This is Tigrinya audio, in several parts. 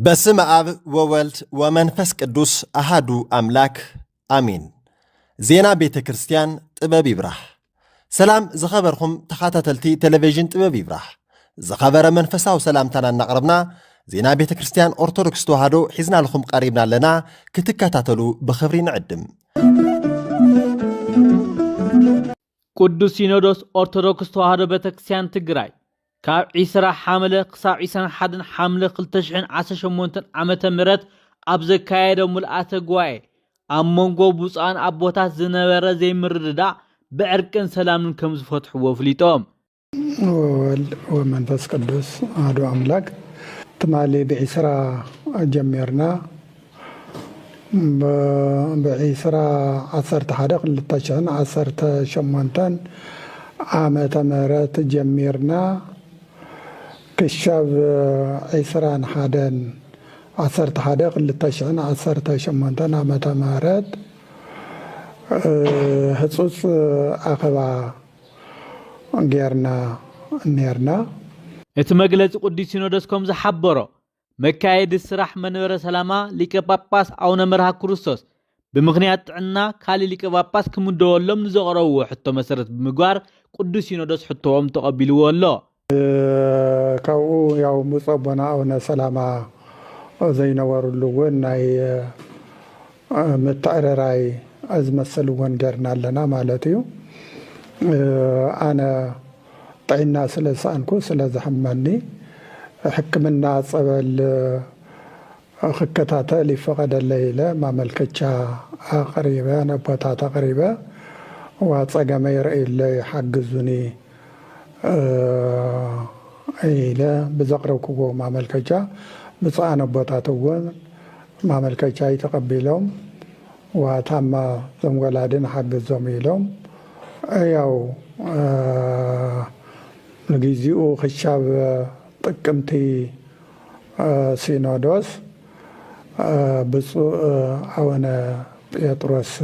بسم آب وولد ومنفس قدوس أحدو أملاك آمين. زينا بيت كريستيان تبابي برح. سلام زخبركم تخاتتلتي تلفزيون تبابي برح. زخبر منفسا وسلام تانا نقربنا. زينا بيت كريستيان أرثوذكس توهادو حزنا لكم قريبنا لنا كتكاتاتلو بخبرين عدم. قدوس سينودوس أرثوذكس توهادو بتكسيان تجراي. كاب عيسرا حاملة قصاب عيسان حدن حاملة قلتشعن عسش مونتن عمة مرات أبزا كايدو ملآتا قواي أمونغو بوسان أبوتات زنوارا زي مرددا بعركن سلام كمز فتح وفليتهم ومنفس قدوس هادو أملاك تمالي بعيسرا جميرنا بعيسرا عصرت حدق للتشعن عصرت شمونتن عمة مرات جميرنا كشاب عيسران حدن عصرت حدق للتشعن عصرت شمونتن عمة مرات هتصوص أخبا غيرنا نيرنا اتمجلت قديس سينودوس كم زحبرو مكايد السراح منور سلاما ليك باباس أو نمرها كروسوس بمغنيات عنا كالي ليك باباس كمدولم نزغرو حتى مسرت بمقار قديس سينودوس حتى تقبلوا الله كاو ياو مصابنا أو سلاما زي نورلوون ناي متعرراي أزمة سلوون جرنا لنا مالتيو أنا طعنا سلسانكو سلزحمني حكمنا صبل خكتاتا لفقد الليلة ما ملكتشا قريبة نبوتاتا قريبة واتساقا يرأي اللي حقزوني إيلا بزقرو كوكو ما ملكتشا بصعا نبوتاتا ما ملكتشا يتقبلهم وتم زمولادين حقزهم إلهم أيو لجيزيو خشاب طقمتي سينودوس بصو أونا بيطرس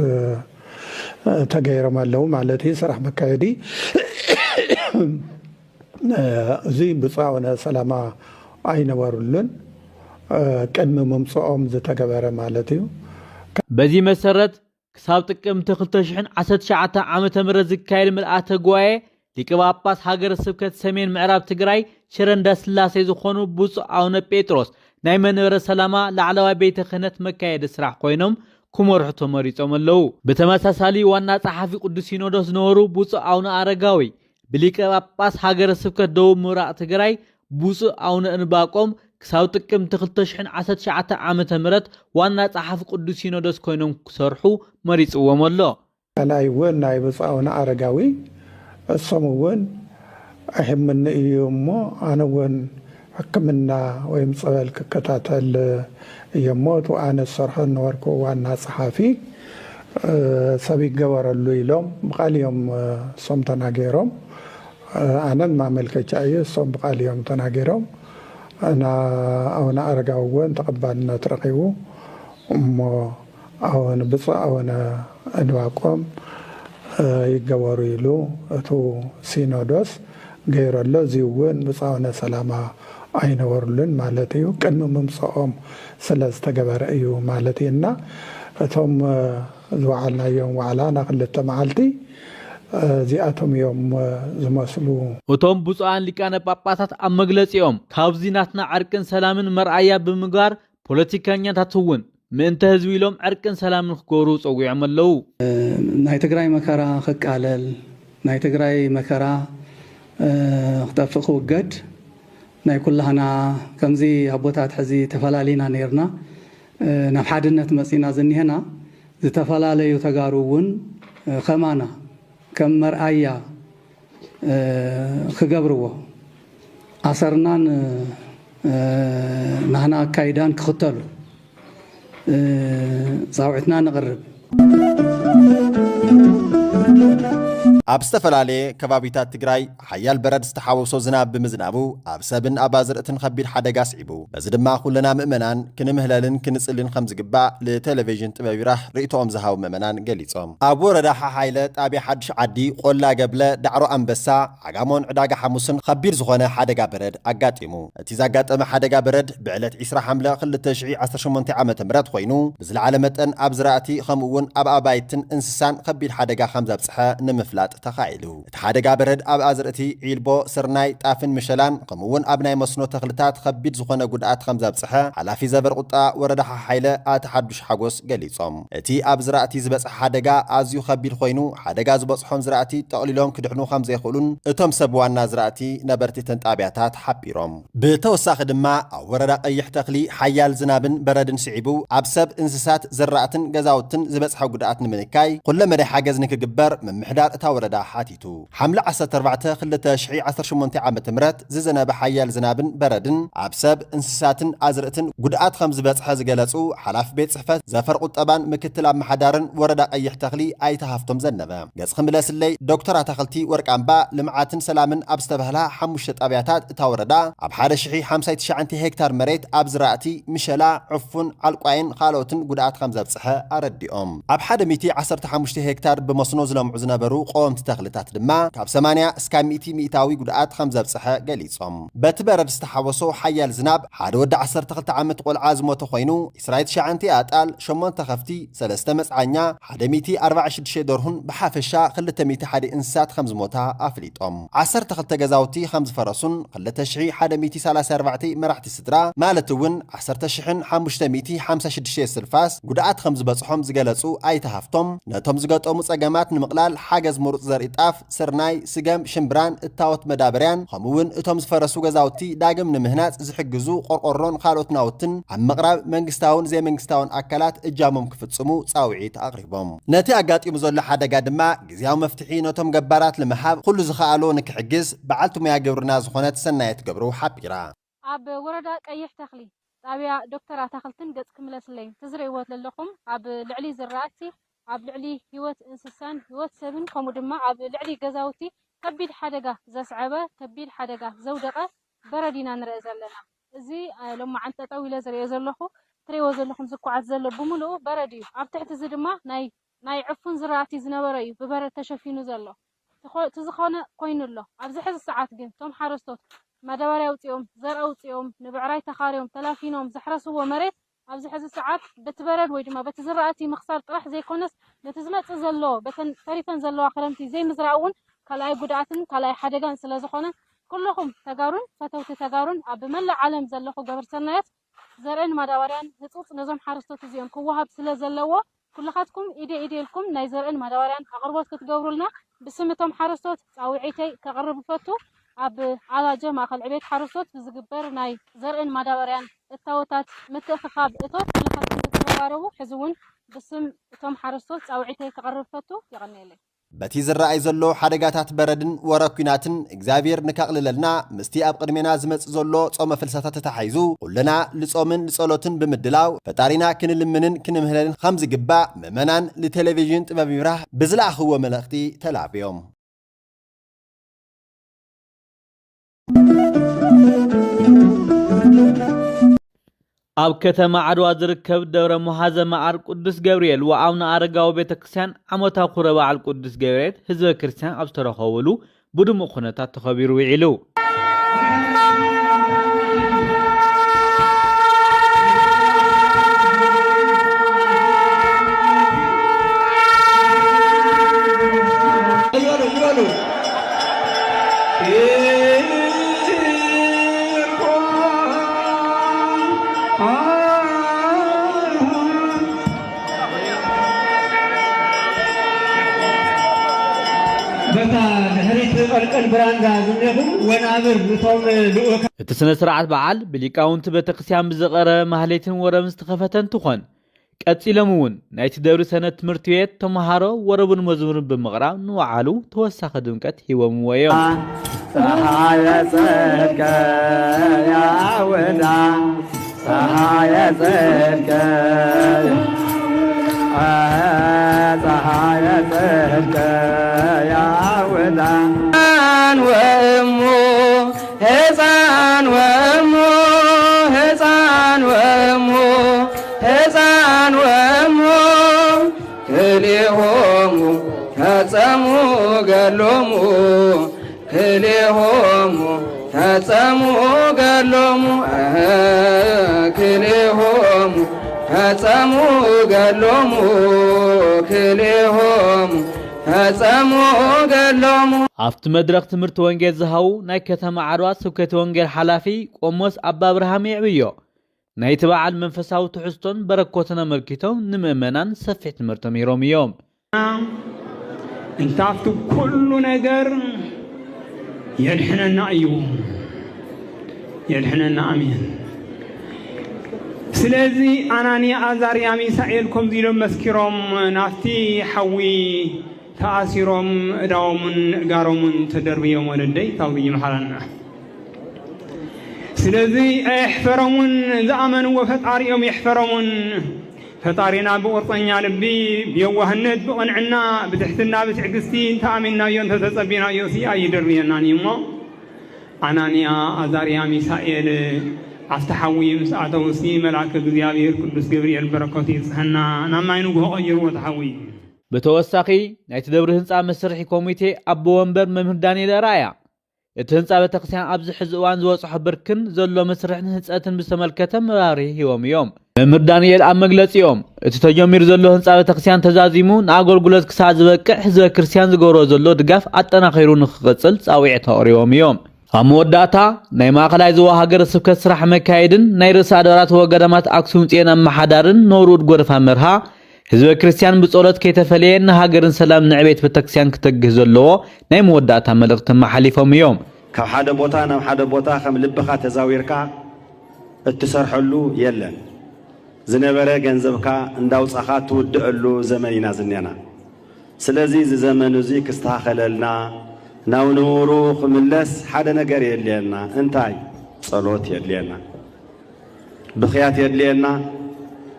تغير مالو مالتي صراح مكايدي زي بصاونا سلاما عين ورلن كان ممصوم زتغبر مالتي بزي مسرت كساب طقمت 2019 عامه مره زكايل ملآته غواي ليك باباس هاجر سبكت سمين معراب تግራይ شرندا سلاسي زخونو بوص أونا بيتروس ناي منور سلاما لعلوا بيت خنت مكايد سراح كوينم كمرحتو مريصوم اللو بتمساسالي وانا صحافي قدوس سينودوس نورو بوص أونا أرغاوي بليك باباس هاجر سبكت دو مرا تግራይ بوص أونا انباقوم كساو ጥቅም 2019 ዓመተ ምህረት ዋና ጸሐፊ ቅዱስ ሲኖዶስ ኮይኖም ክሰርሑ መሪጽዎም ኣሎ ላይ ወናይ በጻውና አረጋዊ እሰሙውን አህምን ይሞ አነወን ሕክምና ወይም ጸበል ከከታተል የሞቱ አነ ሰርሐን ወርኮ ዋና ጸሐፊ ሰቢ ገበረሉ ይሎም ቃልዮም ሶም ተናገሮም አነን ማመልከቻ የሶም ቃልዮም ተናገሮም أنا أونا أرجعون تقبلنا ترقيو أونا بص أونا أدواكم يجوري له تو سينودوس غير الله زيون بص أونا سلامة أين ورلن مالتيو كن ممصوم سلس تجبر أيو مالتينا ثم زوالنا يوم وعلانا خلت معلتي زياتهم يوم زماسلو وتوم بوصان ليكانا باباتات ام مغلصيوم كابزيناتنا عرقن سلامن مرعيا بمغار بوليتيكانيا تاتون من تهزويلوم عرقن سلامن خغورو صوي عملو ناي تግራይ መከራ خقالل ناي تግራይ መከራ خطفخ وقد ناي كلنا كمزي ابوتات حزي تفلالينا نيرنا ናብ ሓድነት መጽና ዝኒህና ዝተፈላላዩ ተጋሩውን خمانا كم مرأيا خجبروه أثرنان نحن كايدان كختلو زاوعتنا نقرب ኣብ ዝተፈላለየ ከባቢታት ትግራይ ሓያል በረድ ዝተሓወሶ ዝናብ ብምዝናቡ ኣብ ሰብን ኣባዝርእትን ከቢድ ሓደጋ ስዒቡ በዚ ድማ ኩልና ምእመናን ክንምህለልን ክንጽልን ከም ዝግባእ ለቴሌቪዥን ጥበብ ይራህ ርእቶኦም ዝሃቡ ምእመናን ገሊጾም ኣብ ወረዳ ሓሓይለ ጣብያ ሓድሽ ዓዲ ቆላ ገብለ ዳዕሮ ኣንበሳ ዓጋሞን ዕዳጋ ሓሙስን ከቢድ ዝኾነ ሓደጋ በረድ ኣጋጢሙ እቲ ዘጋጠመ ሓደጋ በረድ ብዕለት 20 ሓምለ 2018 ዓ.ም ኮይኑ ብዝለዓለ መጠን ኣብ ዝራእቲ ከምኡውን ኣብ ኣባይትን እንስሳን ከቢድ ሓደጋ ከም ዘብጽሐ ንምፍላጥ ተኻኢሉ እቲ ሓደጋ በረድ ኣብ ኣዝርእቲ ዒልቦ ስርናይ ጣፍን ምሸላን ከምኡውን ኣብ ናይ መስኖ ተኽልታት ከቢድ ዝኾነ ጉድኣት ከም ዘብጽሐ ሓላፊ ዘበር ቁጣ ወረዳ ሓሓይለ ኣቲ ሓዱሽ ሓጎስ ገሊጾም እቲ ኣብ ዝራእቲ ዝበጽሐ ሓደጋ ኣዝዩ ከቢድ ኮይኑ ሓደጋ ዝበጽሖም ዝራእቲ ጠቕሊሎም ክድሕኑ ከም ዘይኽእሉን እቶም ሰብ ዋና ዝራእቲ ነበርቲ ተንጣብያታት ሓቢሮም ብተወሳኺ ድማ ኣብ ወረዳ ቀይሕ ተኽሊ ሓያል ዝናብን በረድን ስዒቡ ኣብ ሰብ እንስሳት ዝራእትን ገዛውትን ዝበጽሐ ጉድኣት ንምንካይ ኩለ መዳይ ሓገዝ ንክግበር ምምሕዳር እታ ወረዳ ሓቲቱ ሓምለ 14 2018 ዓ.ም ዝዘነበ ሓያል ዝናብን በረድን ኣብ ሰብ እንስሳትን ኣዝርእትን ጉድኣት ከም ዝበጽሐ ዝገለጹ ሓላፊ ቤት ጽሕፈት ዘፈር ቁጠባን ምክትል ኣመሓዳርን ወረዳ ቀይሕ ተኽሊ ኣይተሃፍቶም ዘነበ ገጽ ክምለስለይ ዶክተር ኣታኽልቲ ወርቃምባ ልምዓትን ሰላምን ኣብ ዝተባህላ 5 ጣብያታት እታ ወረዳ ኣብ 1059 ሄክታር መሬት ኣብ ዝራእቲ ምሸላ ዕፉን ዓልቋይን ካልኦትን ጉድኣት ከም ዘብጽሐ ኣረዲኦም ኣብ 115 ሄክታር ብመስኖ ዝለምዑ ዝነበሩ ቆወምቲ ተኽልታት ድማ ካብ 80 እስካብ 100 ሚእታዊ ጉድኣት ከም ዘብጽሐ ገሊጾም በቲ በረድ ዝተሓወሶ ሓያል ዝናብ ሓደ ወዲ 12 ዓመት ቆልዓ ዝሞተ ኮይኑ 29 ኣጣል 8 ከፍቲ 3 መጽዓኛ 146 ደርሁን ብሓፈሻ 201 እንስሳት ከም ዝሞታ ኣፍሊጦም 12 ገዛውቲ ከም ዝፈረሱን 2134 መራሕቲ ስድራ ማለት እውን 10556 ስልፋስ ጉድኣት ከም ዝበጽሖም ዝገለጹ ኣይተሃፍቶም ነቶም ዝገጠሙ ጸገማት ንምቕላል ሓገዝ ምሩጽ ዘርኢ ጣፍ ስርናይ ስገም ሽምብራን እታወት መዳበርያን ከምኡውን እቶም ዝፈረሱ ገዛውቲ ዳግም ንምህናጽ ዝሕግዙ ቆርቆሮን ካልኦት ናውትን ኣብ ምቕራብ መንግስታውን ዘይመንግስታውን ኣካላት እጃሞም ክፍጽሙ ጻውዒት ኣቕሪቦም ነቲ ኣጋጢሙ ዘሎ ሓደጋ ድማ ግዝያዊ መፍትሒ ነቶም ገባራት ንምሃብ ኩሉ ዝኸኣሎ ንክሕግዝ በዓልቲ ሙያ ግብርና ዝኾነት ሰናየት ገብሩ ሓቢራ ኣብ ወረዳ ቀይሕ ተኽሊ ጣብያ ዶክተር ኣታኽልትን ገጽ ክምለስለይ ትዝርእይዎ ዘለኹም ኣብ ልዕሊ ዝራእቲ ኣብ ልዕሊ ህይወት እንስሳን ህይወት ሰብን ከምኡ ድማ ኣብ ልዕሊ ገዛውቲ ከቢድ ሓደጋ ዘስዓበ ከቢድ ሓደጋ ዘውደቐ በረዲና ንርኢ ዘለና እዚ ሎማዓንቲ ጠጠው ኢለ ዝሪኦ ዘለኹ ትሪእዎ ዘለኹም ዝኳዓት ዘሎ ብምሉኡ በረድ እዩ ኣብ ትሕቲ እዚ ድማ ናይ ዕፉን ዝራእቲ ዝነበረ እዩ ብበረድ ተሸፊኑ ዘሎ ትዝኾነ ኮይኑ ኣሎ ኣብዚ ሕዚ ሰዓት ግን ቶም ሓረስቶት ማዳበርያ ውፅኦም ዘርአ ውፅኦም ንብዕራይ ተኻርዮም ተላፊኖም ዘሕረስዎ መሬት ኣብዚ ሕዚ ሰዓት በቲ በረድ ወይ ድማ በቲ ዝራእቲ ምኽሳር ጥራሕ ዘይኮነስ ነቲ ዝመጽእ ዘሎ በተን ፈሪፈን ዘለዋ ክረምቲ ዘይምዝራእ እውን ካልኣይ ጉድኣትን ካልኣይ ሓደጋን ስለ ዝኾነ ኩልኹም ተጋሩን ፈተውቲ ተጋሩን ኣብ መላእ ዓለም ዘለኹ ገበር ሰናያት ዘርአን ማዳበርያን ህፁፅ ነዞም ሓረስቶት እዚኦም ክወሃብ ስለ ዘለዎ ኩልኻትኩም ኢደኢልኩም ናይ ዘርአን ማዳበርያን ኣቕርቦት ክትገብሩልና ብስምቶም ሓረስቶት ጻውዒተይ ከቕርብ ፈቱ ኣብ ዓላጀ ማእኸል ዕቤት ሓረስቶት ዝግበር ናይ ዘርአን ማዳበርያን እታወታት ምትእኽኻብ እቶት ኩልኻትኩም ክትተባረቡ ሕዚ እውን ብስም እቶም ሓረስቶት ጻውዒተይ ከቕርብ ፈቱ ይቐኒየለይ በቲ ዝረአይ ዘሎ ሓደጋታት በረድን ወረኩናትን እግዚአብሔር ንካቕልለልና ምስቲ ኣብ ቅድሜና ዝመጽእ ዘሎ ጾመ ፍልሰታት ተታሒዙ ኩልና ልጾምን ልጸሎትን ብምድላው ፈጣሪና ክንልምንን ክንምህለልን ከም ዝግባእ ምእመናን ለቴሌቪዥን ጥበብ ይብራህ ብዝለኣኽዎ መልእኽቲ ተላብዮም ኣብ ከተማ ዓድዋ ዝርከብ ደብረ ሙሓዘ መዓር ቅዱስ ገብርኤል ወኣቡነ ኣረጋዊ ቤተክርስትያን ዓመታዊ ክብረ በዓል ቅዱስ ገብርኤል ህዝበ ክርስቲያን ኣብ ዝተረኸበሉ ብድሙቕ ኩነታት ተኸቢሩ ውዒሉ እቲ ስነ ስርዓት በዓል ብሊቃውንቲ ቤተክርስትያን ብዝቐረበ ማህሌትን ወረብን ዝተኸፈተ እንትኾን ቀፂሎም እውን ናይቲ ደብሪ ሰነድ ትምህርቲ ቤት ተምሃሮ ወረቡን መዝሙርን ብምቕራብ ንባዕሉ ተወሳኺ ድምቀት ሂቦምዎ እዮም ፀሓየ ጽድቀ ያውዳ ፀሓየ ጽድቀ ፀሓየ ጽድቀ ሕፃን ወእሙ ሕፃን ወእሙ ሕፃን ወእሙ ሕፃን ወእሙ ክልኤሆሙ ፈጸሙ ገሎሙ ክልኤሆሙ ፈጸሙ ገሎሙ ክልኤሆሙ ፈጸሙ ገሎሙ ክልኤሆሙ ፈጸሙ ገሎሙ ኣብቲ መድረኽ ትምህርቲ ወንጌል ዝሃቡ ናይ ከተማ ዓድዋ ስብከተ ወንጌል ሓላፊ ቆሞስ ኣባ አብርሃም ይዕብዮ ናይቲ በዓል መንፈሳዊ ትሕዝቶን በረኮትን ኣመልኪቶም ንምእመናን ሰፊሕ ትምህርቲ ተምሂሮም እዮም እንታፍቱ ኩሉ ነገር የድሕነና እዩ የድሕነና አሜን ስለዚ አናንያ አዛርያ ሚሳኤል ከምዚ ኢሎም መስኪሮም ናፍቲ ሓዊ ተኣሲሮም እዳዎምን እጋሮምን ተደርብዮም ወለደይ ታውይ መሓላና ስለዚ ኣይሕፈሮምን ዝኣመንዎ ፈጣሪኦም ይሕፈሮምን ፈጣሪና ብቁርጠኛ ልቢ ብየዋህነት ብቕንዕና ብትሕትና ብትዕግስቲ ተኣሚንናዮ ተተጸቢናዮ ኣይደርብየናን እሞ አናንያ አዛርያ ሚሳኤል አፍተሐዊ ምስአተው ሲ መልአከ እግዚአብሔር ቅዱስ ገብርኤል በረከቱ ይጽሐና ናማይኑ ጎቀይሩ ወተሐዊ በተወሳኺ ናይቲ ደብሪ ህንፃ መስርሒ ኮሚቴ አቦ ወንበር መምህር ዳንኤል ራያ እቲ ህንፃ ቤተክርስትያን ኣብዚ ሕዚ እዋን ዝበፅሖ ብርክን ዘሎ መስርሕን ህንፀትን ብዝተመልከተ መብራህርሂ ሂቦም እዮም መምህር ዳንኤል ኣብ መግለፂኦም እቲ ተጀሚሩ ዘሎ ህንፃ ቤተክርስትያን ተዛዚሙ ንኣገልግሎት ክሳብ ዝበቅዕ ህዝበ ክርስቲያን ዝገብሮ ዘሎ ድጋፍ ኣጠናኺሩ ንክቕፅል ፃዊዕ ተቕሪቦም እዮም ኣብ መወዳእታ ናይ ማእኸላይ ዞባ ሃገረ ስብከት ስራሕ መካየድን ናይ ርእሰ ኣድባራት ወገዳማት ኣክሱም ጽዮን ኣመሓዳርን ነውሩድ ጎርፋ መርሃ ህዝበ ክርስቲያን ብጸሎት ከይተፈለየ ንሃገርን ሰላም ንዕቤት ቤተክርስቲያን ክትግህ ዘለዎ ናይ መወዳእታ መልእኽቲ መሓሊፎም እዮም ካብ ሓደ ቦታ ናብ ሓደ ቦታ ከም ልብኻ ተዛዊርካ እትሰርሐሉ የለን ዝነበረ ገንዘብካ እንዳውፃኻ ትውድአሉ ዘመን ኢና ዝኔና ስለዚ እዚ ዘመን እዚ ክስተኻኸለልና ናው ንውሩ ክምለስ ሓደ ነገር የድልየና እንታይ ጸሎት የድልየና ብኽያት የድልየና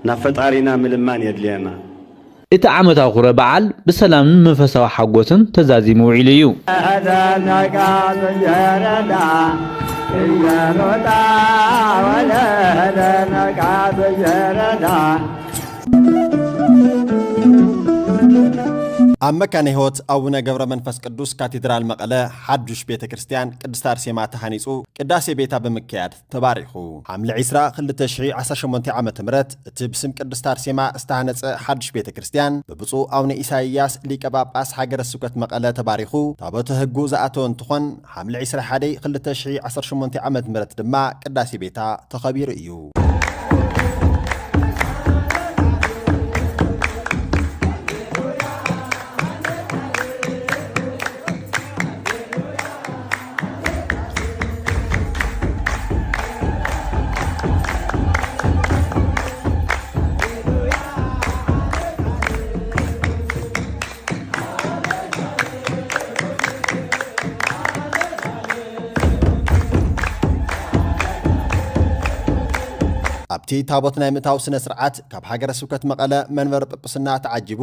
ናብ ፈጣሪና ምልማን የድልየና እቲ ዓመታዊ ክብረ በዓል ብሰላምን መንፈሳዊ ሓጎስን ተዛዚሙ ውዒሉ እዩ ኣብ መካነ ሕይወት ኣቡነ ገብረ መንፈስ ቅዱስ ካቴድራል መቐለ ሓዱሽ ቤተ ክርስቲያን ቅድስት ኣርሴማ ተሃኒጹ ቅዳሴ ቤታ ብምክያድ ተባሪኹ ሐምሊ 20 2018 ዓ.ም እቲ ብስም ቅድስት ኣርሴማ ዝተሃነጸ ሓዱሽ ቤተ ክርስቲያን ብብፁዕ ኣቡነ ኢሳይያስ ሊቀ ጳጳስ ሃገረ ስብከት መቐለ ተባሪኹ ታቦተ ሕጉ ዝኣተወ እንትኾን ሐምሊ 21 2018 ዓ.ም ድማ ቅዳሴ ቤታ ተኸቢሩ እዩ ኣብቲ ታቦት ናይ ምእታው ስነ ስርዓት ካብ ሃገረ ስብከት መቐለ መንበረ ጵጵስና ተዓጂቡ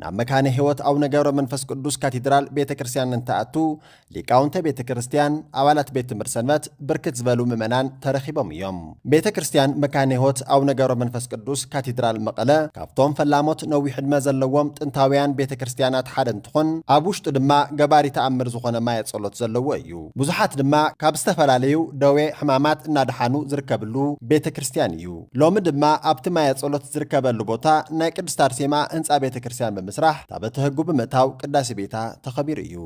ናብ መካነ ሕይወት ኣቡነ ገብረ መንፈስ ቅዱስ ካቴድራል ቤተ ክርስቲያን እንተኣቱ ሊቃውንተ ቤተ ክርስቲያን ኣባላት ቤት ትምህርቲ ሰንበት ብርክት ዝበሉ ምእመናን ተረኺቦም እዮም ቤተ ክርስቲያን መካነ ሕይወት ኣቡነ ገብረ መንፈስ ቅዱስ ካቴድራል መቐለ ካብቶም ፈላሞት ነዊሕ ዕድመ ዘለዎም ጥንታውያን ቤተ ክርስቲያናት ሓደ እንትኾን ኣብ ውሽጡ ድማ ገባሪ ተኣምር ዝኾነ ማየ ጸሎት ዘለዎ እዩ ብዙሓት ድማ ካብ ዝተፈላለዩ ደዌ ሕማማት እናድሓኑ ዝርከብሉ ቤተ ክርስቲያን እዩ ሎሚ ድማ ኣብቲ ማየ ጸሎት ዝርከበሉ ቦታ ናይ ቅድስት ኣርሴማ ህንፃ ቤተ ክርስቲያን ብምስራሕ ታቦተ ሕጉ ብምእታው ቅዳሴ ቤታ ተኸቢሩ እዩ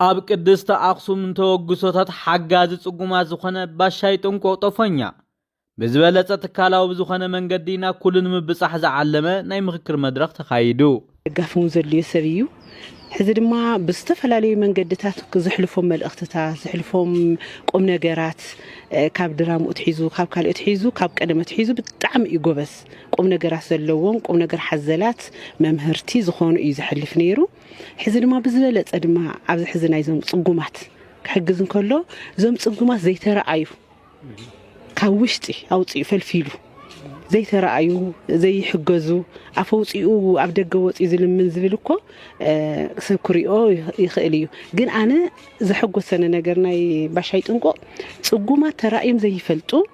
ኣብ ቅድስተ ኣክሱም እንተወግሶታት ሓጋዚ ጽጉማት ዝኾነ ባሻይ ጥንቆ ጦፈኛ ብዝበለጸ ትካላዊ ዝኾነ መንገዲ ናብ ኩሉ ንምብጻሕ ዝዓለመ ናይ ምክክር መድረኽ ተኻይዱ قافون زلي سبيو حزر ما بستفلالي من قدتات زحلفهم ملأختتا زحلفهم قمنا جرات كاب درام أتحيزو كاب كال أتحيزو كاب كلمة أتحيزو بتعم يجوبس قمنا جرات زلوون قمنا جر حزلات ممهرتي زخون يزحلف نيرو حزر ما بزلت أدم عبد حزن عايزهم صقومات حجزن كله زم صقومات زي ترى عيو كوشتي أو فلفيلو زي ترى زي حجزو أفوتيو عبد الجوات إذا من زبلكو سكريو يخليو جن أنا زي حجز سنة نجرناي بشيء تنقو صقومة ترى زي فلتو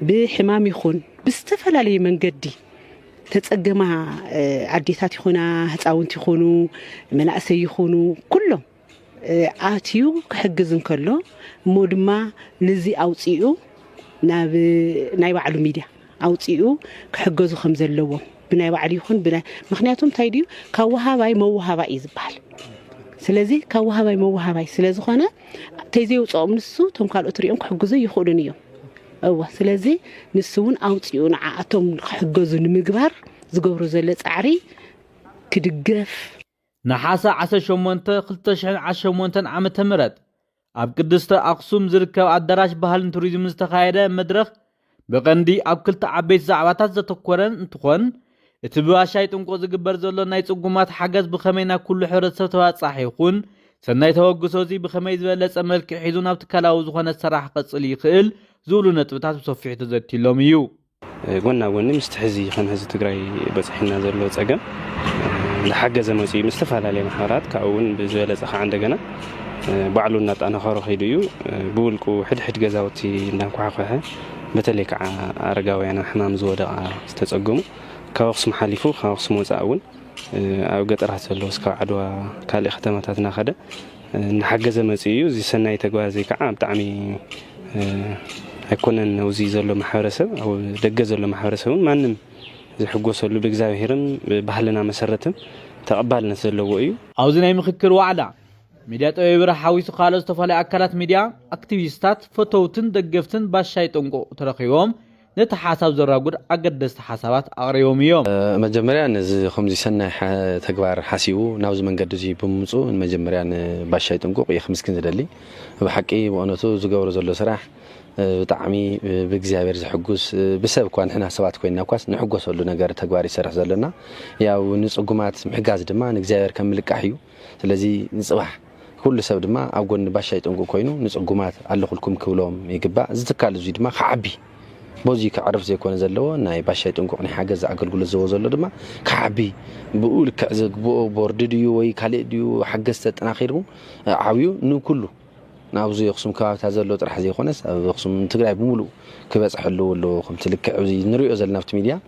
بحمام يخون بستفل عليه من جدي تتجمع عديثات يخونا هتعاون تخونو مناسي يخونو كلهم عاتيو حجزن كله مودما نزي أوتيو ناي وعلو ميديا أوتيو كحجزو خمسة اللوم بناي وعلي خون بنا مخنياتهم تايديو كوها باي موها باي يزبال سلازي كوها باي موها باي سلازي خانا تيزيو تصوم نسو تم قال أتريهم كحجزو يخوننيو أوه سلازي نسون أوتيو نعاتهم كحجزو نمجبر زجورو زلت عري كدقف نحاسة عسى شومونتا خلتشحن عشومونتا عام تمرد أب قدستا أقسم زركا وعدراش بحال توريزم مستخايدة مدرخ بقندي أب كلتا عبيت زعواتات زتكورن انتخون اتبواشايت انقو زقبر زولو نايت اقومات حقز بخمينا كل حرد ستوات صحيحون سناي توقسوزي بخمي زبالس أملك حيزون أب تكالاو زخونا السراح قصلي خيل زولو نتبتات بصفيح تزدتي لوميو قلنا مستحزي خان هزي تقراي بصحينا زولو تساقم لحاجة ماشي مستفاد عليه محارات كأون بزوالة صح عندنا بعلو النت أنا خارج خيديو بقولكوا حد جزاوتي ناكو حقها بتلك أرجعوا يعني حمام زودا استتقموا كوقس محلفو كوقس موزعون أو قد راح تلوس كعدوا كالي ختمتنا خده نحجز ماشي زي سنة يتجوازي كعب تعمي هيكون وزي زلوا محارسة أو دجزوا محارسون ما نم زي حقوس اللي بجزاهيرن بحلنا مسرتهم تقبلنا سلوا أيو عاوزين مخكر وعدا ميديا تبرح حويس خالص تفعل أكلات ميديا أكتيفيستات فتوتن دقفتن باشاي تنقو ترخيهم نتحاسب زراقود أقدس حسابات أغريهم يوم مجمريا نز خمسي سنة تكبر حاسيو ناوز من قد جي بمصو مجمريا باشاي تنقو قي 5 كنز دلي بحقي وأنتو زقور زلو سراح بتعمي بجزاير زحجوس بسبب كون إحنا سبات كوينا كواس نحجوس ولا نجار تجواري سرح زلنا يا ونص جماعات محجاز دما نجزاير كمل كحيو لذي نصبح كل سبب دما أقول نباشيت أنقو كوينو نص جماعات على كلكم كلهم يجبا زتكال زي دما خعبي بوزي كعرف زي كون زلوا ناي باشيت أنقو ني حاجة زعقل كل زو زلوا دما خعبي بقول كأزق بورديو وي كاليديو حجزت أنا خيرهم عاويو نو كله ناوزي يقسم كاوت هذا اللي طرح زي خونس يقسم تقرأ بمولو كبس حلو ولا خم تلك عزي نريو زلنا في ميديا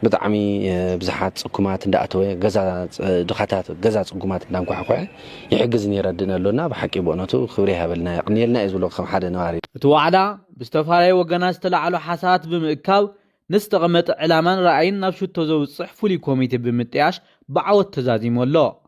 بتعمي بزحات حكومات دقتوه جزا دخاتات جزا حكومات دام كحقوق يحجزني ردنا لنا بحكي بونتو خبريها بلنا قنيلنا إذا لو خم حدا نواري توعدا بستفاري وجناس تلعلو حسات بمكاو نستقمت علمان رأيين نفشو تزوج صحفو لي كوميتي بمتياش بعوض تزازيم والله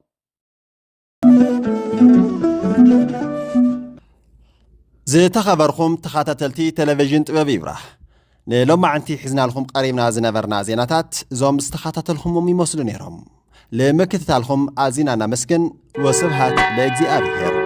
زي تخبركم تخاتتلتي تلفزيون طباب يبرح لما عنتي حزنا لكم قريبنا زنبرنا زيناتات زوم استخاتتلكم وميمسلو نيرهم لمكتتالكم عزينا نمسكن وسبحات لأجزي أبيهر